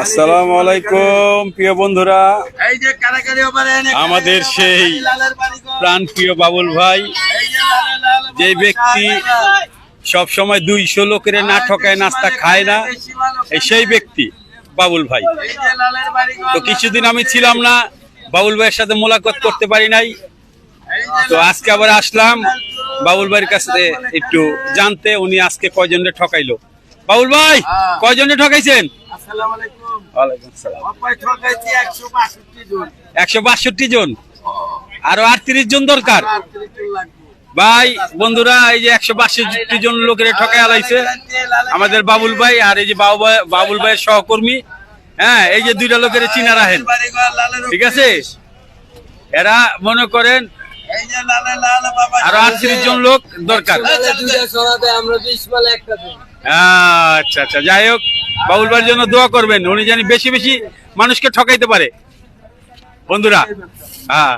আসসালামু আলাইকুম প্রিয় বন্ধুরা, আমাদের সেই প্রাণ প্রিয় বাবুল ভাই, যে ব্যক্তি সব সময় 200 লোকের না ঠকায় নাস্তা খায় না, সেই ব্যক্তি বাবুল ভাই। তো কিছুদিন আমি ছিলাম না, বাবুল ভাইয়ের সাথে মোলাকাত করতে পারি নাই। তো আজকে আবার আসলাম বাবুল ভাইয়ের কাছে একটু জানতে, উনি আজকে কয়জনে ঠকাইলো। বাবুল ভাই, কয়জনে ঠকাইছেন? 162 জন, আরো 38 জন দরকার ভাই। বন্ধুরা, এই যে 162 জন লোকের ঠকাই আলাইছে আমাদের বাবুল ভাই। আর এই যে বাবুল ভাইয়ের সহকর্মী, হ্যাঁ, এই যে 2টা লোকের চিনা রাখেন, ঠিক আছে? এরা মনে করেন আরো 38 জন লোক দরকার। আচ্ছা আচ্ছা, যাই হোক, বাবুল ভাইয়ের জন্য দোয়া করবেন, উনি জানি বেশি বেশি মানুষকে ঠকাইতে পারে বন্ধুরা। হ্যাঁ।